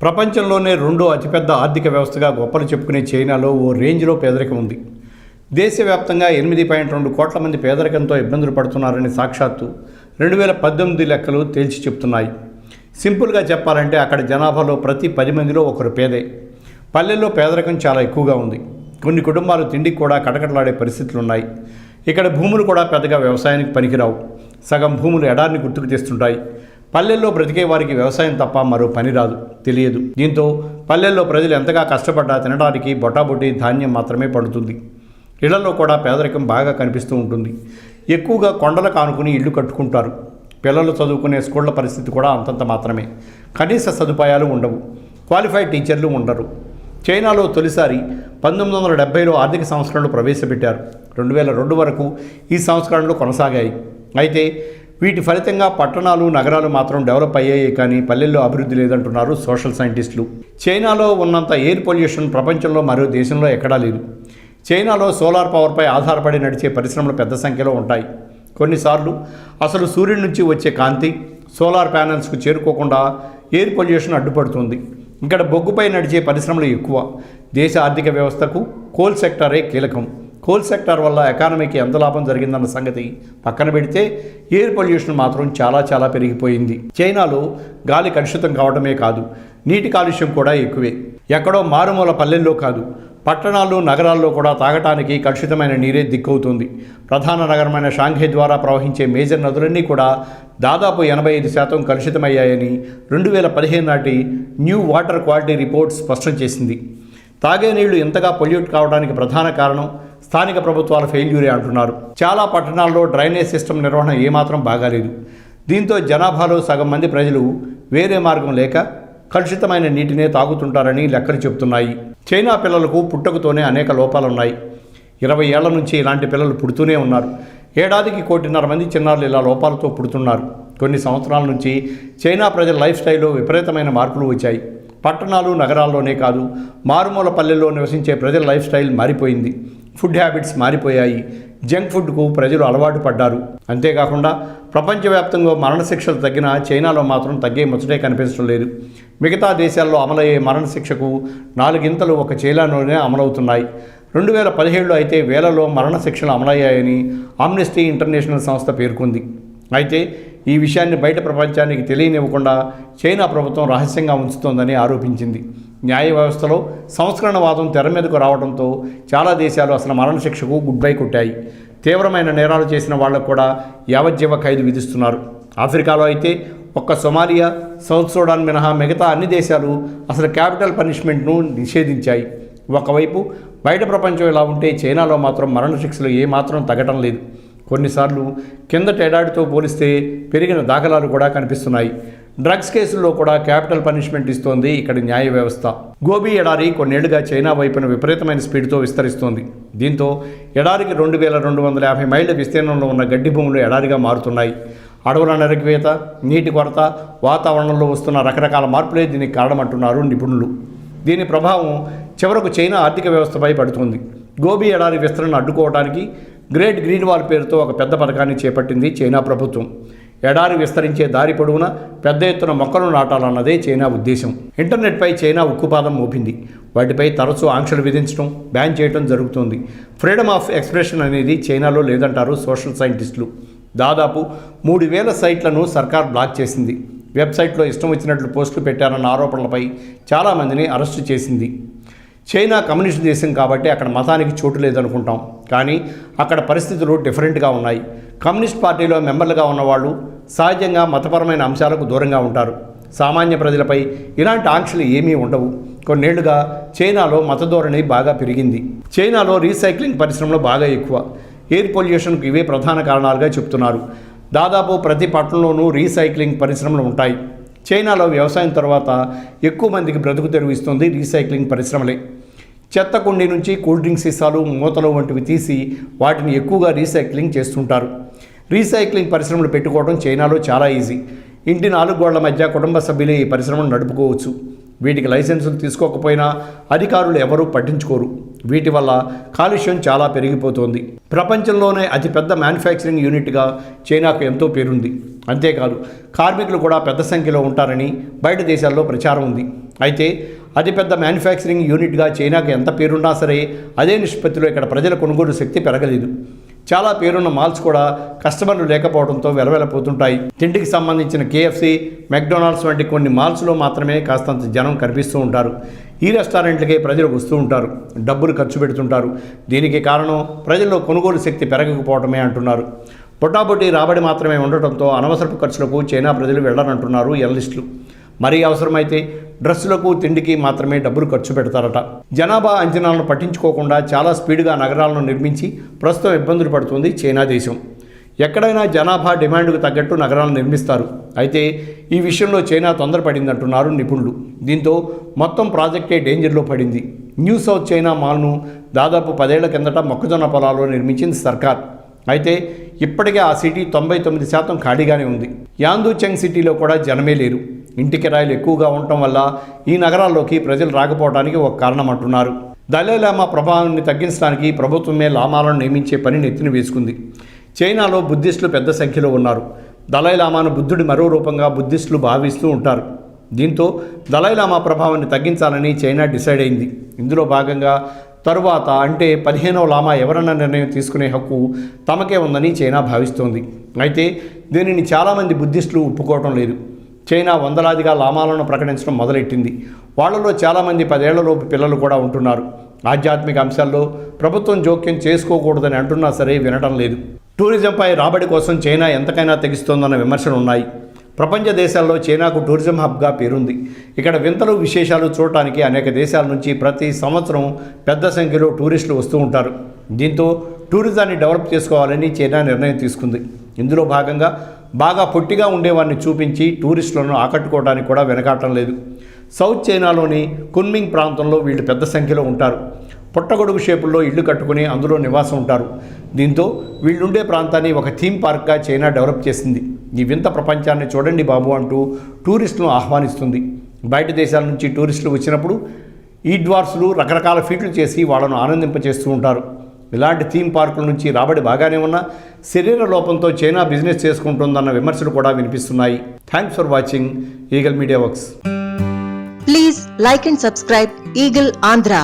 ప్రపంచంలోనే రెండో అతిపెద్ద ఆర్థిక వ్యవస్థగా గొప్పలు చెప్పుకునే చైనాలో ఓ రేంజ్లో పేదరికం ఉంది. దేశవ్యాప్తంగా 8.2 కోట్ల మంది పేదరికంతో ఇబ్బందులు పడుతున్నారని సాక్షాత్తు 2018 లెక్కలు తేల్చి చెప్తున్నాయి. సింపుల్గా చెప్పాలంటే అక్కడ జనాభాలో ప్రతి 10 మందిలో ఒకరు పేదే. పల్లెల్లో పేదరికం చాలా ఎక్కువగా ఉంది. కొన్ని కుటుంబాలు తిండికి కూడా కటకటలాడే పరిస్థితులు ఉన్నాయి. ఇక్కడ భూములు కూడా పెద్దగా వ్యవసాయానికి పనికిరావు. సగం భూములు ఎడారిని గుర్తుకు తెస్తుంటాయి. పల్లెల్లో బ్రతికే వారికి వ్యవసాయం తప్ప మరో పని రాదు, తెలియదు. దీంతో పల్లెల్లో ప్రజలు ఎంతగా కష్టపడ్డా తినడానికి బొటాబొటి ధాన్యం మాత్రమే పడుతుంది. ఇళ్లలో కూడా పేదరికం బాగా కనిపిస్తూ ఉంటుంది. ఎక్కువగా కొండలకు ఆనుకుని ఇళ్లు కట్టుకుంటారు. పిల్లలు చదువుకునే స్కూళ్ల పరిస్థితి కూడా అంతంత మాత్రమే. కనీస సదుపాయాలు ఉండవు. క్వాలిఫైడ్ టీచర్లు ఉండరు. చైనాలో తొలిసారి 1970లో ఆర్థిక సంస్కరణలు ప్రవేశపెట్టారు. 2002 వరకు ఈ సంస్కరణలు కొనసాగాయి. అయితే వీటి ఫలితంగా పట్టణాలు, నగరాలు మాత్రం డెవలప్ అయ్యాయి, కానీ పల్లెల్లో అభివృద్ధి లేదంటున్నారు సోషల్ సైంటిస్టులు. చైనాలో ఉన్నంత ఎయిర్ పొల్యూషన్ ప్రపంచంలో మరో దేశంలో ఎక్కడా లేదు. చైనాలో సోలార్ పవర్పై ఆధారపడి నడిచే పరిశ్రమలు పెద్ద సంఖ్యలో ఉంటాయి. కొన్నిసార్లు అసలు సూర్యుడి నుంచి వచ్చే కాంతి సోలార్ ప్యానెల్స్కు చేరుకోకుండా ఎయిర్ పొల్యూషన్ అడ్డుపడుతుంది. ఇక్కడ బొగ్గుపై నడిచే పరిశ్రమలు ఎక్కువ. దేశ ఆర్థిక వ్యవస్థకు కోల్ సెక్టారే కీలకం. కోల్ సెక్టార్ వల్ల ఎకానమీకి ఎంత లాభం జరిగిందన్న సంగతి పక్కన పెడితే ఎయిర్ పొల్యూషన్ మాత్రం చాలా పెరిగిపోయింది. చైనాలో గాలి కలుషితం కావడమే కాదు, నీటి కాలుష్యం కూడా ఎక్కువే. ఎక్కడో మారుమూల పల్లెల్లో కాదు, పట్టణాలు, నగరాల్లో కూడా తాగటానికి కలుషితమైన నీరే దిక్కవుతుంది. ప్రధాన నగరమైన షాంఘై ద్వారా ప్రవహించే మేజర్ నదులన్నీ కూడా దాదాపు 85% కలుషితమయ్యాయని 2015 నాటి న్యూ వాటర్ క్వాలిటీ రిపోర్ట్ స్పష్టం చేసింది. తాగే నీళ్లు ఇంతగా పొల్యూట్ కావడానికి ప్రధాన కారణం స్థానిక ప్రభుత్వాల ఫెయిల్యూరే అంటున్నారు. చాలా పట్టణాల్లో డ్రైనేజ్ సిస్టమ్ నిర్వహణ ఏమాత్రం బాగాలేదు. దీంతో జనాభాలో సగం మంది ప్రజలు వేరే మార్గం లేక కలుషితమైన నీటినే తాగుతుంటారని లెక్కలు చెబుతున్నాయి. చైనా పిల్లలకు పుట్టుకతోనే అనేక లోపాలున్నాయి. 20 ఏళ్ల నుంచి ఇలాంటి పిల్లలు పుడుతూనే ఉన్నారు. ఏడాదికి 1.5 మంది చిన్నారులు ఇలా లోపాలతో పుడుతున్నారు. కొన్ని సంవత్సరాల నుంచి చైనా ప్రజల లైఫ్ స్టైల్లో విపరీతమైన మార్పులు వచ్చాయి. పట్టణాలు, నగరాల్లోనే కాదు, మారుమూల పల్లెల్లో నివసించే ప్రజల లైఫ్ స్టైల్ మారిపోయింది. ఫుడ్ హ్యాబిట్స్ మారిపోయాయి. జంక్ ఫుడ్కు ప్రజలు అలవాటు పడ్డారు. అంతేకాకుండా ప్రపంచవ్యాప్తంగా మరణశిక్షలు తగ్గిన చైనాలో మాత్రం తగ్గే ముచ్చటే కనిపించడం లేదు. మిగతా దేశాల్లో అమలయ్యే మరణశిక్షకు 4 ఒక చైనాలోనే అమలవుతున్నాయి. 2017లో అయితే వేలలో మరణశిక్షలు అమలయ్యాయని ఆమ్నెస్టీ ఇంటర్నేషనల్ సంస్థ పేర్కొంది. అయితే ఈ విషయాన్ని బయట ప్రపంచానికి తెలియనివ్వకుండా చైనా ప్రభుత్వం రహస్యంగా ఉంచుతోందని ఆరోపించింది. న్యాయ వ్యవస్థలో సంస్కరణవాదం తెర మీదకు రావడంతో చాలా దేశాలు అసలు మరణశిక్షకు గుడ్ బై కొట్టాయి. తీవ్రమైన నేరాలు చేసిన వాళ్లకు కూడా యావజ్జీవ ఖైదు విధిస్తున్నారు. ఆఫ్రికాలో అయితే ఒక్క సొమాలియా, సౌత్ సూడాన్ మినహా మిగతా అన్ని దేశాలు అసలు క్యాపిటల్ పనిష్మెంట్ను నిషేధించాయి. ఒకవైపు బయట ప్రపంచం ఇలా ఉంటే చైనాలో మాత్రం మరణశిక్షలు ఏమాత్రం తగ్గటం లేదు. కొన్నిసార్లు కిందటి ఏడాదితో పోలిస్తే పెరిగిన దాఖలాలు కూడా కనిపిస్తున్నాయి. డ్రగ్స్ కేసుల్లో కూడా క్యాపిటల్ పనిష్మెంట్ ఇస్తోంది ఇక్కడి న్యాయ వ్యవస్థ. గోబీ ఎడారి కొన్నేళ్లుగా చైనా వైపున విపరీతమైన స్పీడ్తో విస్తరిస్తోంది. దీంతో ఎడారికి 2250 మైళ్ళ విస్తీర్ణంలో ఉన్న గడ్డి భూములు ఎడారిగా మారుతున్నాయి. అడవుల నరికివేత, నీటి కొరత, వాతావరణంలో వస్తున్న రకరకాల మార్పులే దీనికి కారణమంటున్నారు నిపుణులు. దీని ప్రభావం చివరకు చైనా ఆర్థిక వ్యవస్థపై పడుతుంది. గోబీ ఎడారి విస్తరణ అడ్డుకోవడానికి గ్రేట్ గ్రీన్ వాల్ పేరుతో ఒక పెద్ద పథకాన్ని చేపట్టింది చైనా ప్రభుత్వం. ఎడారి విస్తరించే దారి పొడవునా పెద్ద ఎత్తున మొక్కలు నాటాలన్నదే చైనా ఉద్దేశం. ఇంటర్నెట్పై చైనా ఉక్కుపాదం మోపింది. వాటిపై తరచూ ఆంక్షలు విధించడం, బ్యాన్ చేయడం జరుగుతోంది. ఫ్రీడమ్ ఆఫ్ ఎక్స్ప్రెషన్ అనేది చైనాలో లేదంటారు సోషల్ సైంటిస్టులు. దాదాపు 3000 సైట్లను సర్కార్ బ్లాక్ చేసింది. వెబ్సైట్లో ఇష్టం వచ్చినట్లు పోస్టులు పెట్టారన్న ఆరోపణలపై చాలామందిని అరెస్టు చేసింది. చైనా కమ్యూనిస్ట్ దేశం కాబట్టి అక్కడ మతానికి చోటు లేదనుకుంటాం, కానీ అక్కడ పరిస్థితులు డిఫరెంట్గా ఉన్నాయి. కమ్యూనిస్ట్ పార్టీలో మెంబర్లుగా ఉన్నవాళ్ళు సహజంగా మతపరమైన అంశాలకు దూరంగా ఉంటారు. సామాన్య ప్రజలపై ఇలాంటి ఆంక్షలు ఏమీ ఉండవు. కొన్నేళ్లుగా చైనాలో మతధోరణి బాగా పెరిగింది. చైనాలో రీసైక్లింగ్ పరిశ్రమలు బాగా ఎక్కువ. ఎయిర్ పొల్యూషన్కు ఇవే ప్రధాన కారణాలుగా చెప్తున్నారు. దాదాపు ప్రతి పట్టణంలోనూ రీసైక్లింగ్ పరిశ్రమలు ఉంటాయి. చైనాలో వ్యవసాయం తర్వాత ఎక్కువ మందికి బ్రతుకు తెరువు ఇస్తుంది రీసైక్లింగ్ పరిశ్రమలే. చెత్త కుండీ నుంచి కూల్ డ్రింక్ సీసాలు, మూతలు వంటివి తీసి వాటిని ఎక్కువగా రీసైక్లింగ్ చేస్తుంటారు. రీసైక్లింగ్ పరిశ్రమలు పెట్టుకోవడం చైనాలో చాలా ఈజీ. ఇంటి 4 గోళ్ల మధ్య కుటుంబ సభ్యులే ఈ పరిశ్రమను నడుపుకోవచ్చు. వీటికి లైసెన్సులు తీసుకోకపోయినా అధికారులు ఎవరూ పట్టించుకోరు. వీటి వల్ల కాలుష్యం చాలా పెరిగిపోతోంది. ప్రపంచంలోనే అతిపెద్ద మ్యానుఫ్యాక్చరింగ్ యూనిట్గా చైనాకు ఎంతో పేరుంది. అంతేకాదు కార్మికులు కూడా పెద్ద సంఖ్యలో ఉంటారని బయట దేశాల్లో ప్రచారం ఉంది. అయితే అతిపెద్ద మ్యానుఫ్యాక్చరింగ్ యూనిట్గా చైనాకు ఎంత పేరున్నా సరే అదే నిష్పత్తిలో ఇక్కడ ప్రజల కొనుగోలు శక్తి పెరగలేదు. చాలా పేరున్న మాల్స్ కూడా కస్టమర్లు లేకపోవడంతో వెలవెలపోతుంటాయి. తిండికి సంబంధించిన KFC, మెక్డొనాల్డ్స్ వంటి కొన్ని మాల్స్లో మాత్రమే కాస్తంత జనం కనిపిస్తూ ఉంటారు. ఈ రెస్టారెంట్లకే ప్రజలు వస్తూ ఉంటారు, డబ్బులు ఖర్చు పెడుతుంటారు. దీనికి కారణం ప్రజల్లో కొనుగోలు శక్తి పెరగకపోవడమే అంటున్నారు. పొటాబొటీ రాబడి మాత్రమే ఉండటంతో అనవసరపు ఖర్చులకు చైనా ప్రజలు వెళ్లరంటున్నారు ఎనలిస్టులు. మరీ అవసరమైతే డ్రెస్సులకు, తిండికి మాత్రమే డబ్బులు ఖర్చు పెడతారట. జనాభా అంచనాలను పట్టించుకోకుండా చాలా స్పీడ్గా నగరాలను నిర్మించి ప్రస్తుతం ఇబ్బందులు పడుతుంది చైనా దేశం. ఎక్కడైనా జనాభా డిమాండ్కు తగ్గట్టు నగరాలను నిర్మిస్తారు. అయితే ఈ విషయంలో చైనా తొందరపడిందంటున్నారు నిపుణులు. దీంతో మొత్తం ప్రాజెక్టే డేంజర్లో పడింది. న్యూ సౌత్ చైనా మాల్ను దాదాపు 10 ఏళ్ల కిందట మొక్కజొన్న పొలాల్లో నిర్మించింది సర్కార్. అయితే ఇప్పటికే ఆ సిటీ 99% ఖాళీగానే ఉంది. యాందూచెంగ్ సిటీలో కూడా జనమే లేరు. ఇంటి కిరాయిలు ఎక్కువగా ఉండటం వల్ల ఈ నగరాల్లోకి ప్రజలు రాకపోవడానికి ఒక కారణం అంటున్నారు. దలైలామా ప్రభావాన్ని తగ్గించడానికి ప్రభుత్వమే లామాలను నియమించే పనిని ఎత్తిన వేసుకుంది. చైనాలో బుద్ధిస్టులు పెద్ద సంఖ్యలో ఉన్నారు. దలైలామాను బుద్ధుడి మరో రూపంగా బుద్ధిస్టులు భావిస్తూ ఉంటారు. దీంతో దలైలామా ప్రభావాన్ని తగ్గించాలని చైనా డిసైడ్ అయింది. ఇందులో భాగంగా తరువాత అంటే 15వ లామా ఎవరన్నా నిర్ణయం తీసుకునే హక్కు తమకే ఉందని చైనా భావిస్తోంది. అయితే దీనిని చాలామంది బుద్ధిస్టులు ఒప్పుకోవటం లేదు. చైనా వందలాదిగా లామాలను ప్రకటించడం మొదలెట్టింది. వాళ్లలో చాలామంది 10 ఏళ్లలోపు పిల్లలు కూడా ఉంటున్నారు. ఆధ్యాత్మిక అంశాల్లో ప్రభుత్వం జోక్యం చేసుకోకూడదని అంటున్నా సరే వినటం లేదు. టూరిజంపై రాబడి కోసం చైనా ఎంతకైనా తెగిస్తోందన్న విమర్శలు ఉన్నాయి. ప్రపంచ దేశాల్లో చైనాకు టూరిజం హబ్గా పేరుంది. ఇక్కడ వింతలు, విశేషాలు చూడటానికి అనేక దేశాల నుంచి ప్రతి సంవత్సరం పెద్ద సంఖ్యలో టూరిస్టులు వస్తూ ఉంటారు. దీంతో టూరిజాన్ని డెవలప్ చేసుకోవాలని చైనా నిర్ణయం తీసుకుంది. ఇందులో భాగంగా బాగా పొట్టిగా ఉండేవారిని చూపించి టూరిస్టులను ఆకట్టుకోవడానికి కూడా వెనకాటం లేదు. సౌత్ చైనాలోని కున్మింగ్ ప్రాంతంలో వీళ్ళు పెద్ద సంఖ్యలో ఉంటారు. పుట్టగొడుగు షేపుల్లో ఇళ్లు కట్టుకుని అందులో నివాసం ఉంటారు. దీంతో వీళ్ళుండే ప్రాంతాన్ని ఒక థీమ్ పార్క్గా చైనా డెవలప్ చేసింది. ఈ వింత ప్రపంచాన్ని చూడండి బాబు అంటూ టూరిస్టులను ఆహ్వానిస్తుంది. బయట దేశాల నుంచి టూరిస్టులు వచ్చినప్పుడు ఈ డ్వార్స్లు రకరకాల ఫీట్లు చేసి వాళ్ళను ఆనందింపచేస్తూ ఉంటారు. ఇలాంటి థీమ్ పార్కుల నుంచి రాబడి బాగానే ఉన్నా శరీర లోపంతో చైనా బిజినెస్ చేసుకుంటుందన్న విమర్శలు కూడా వినిపిస్తున్నాయి. Thanks for watching eagle media works. Please like and subscribe Eagle Andhra.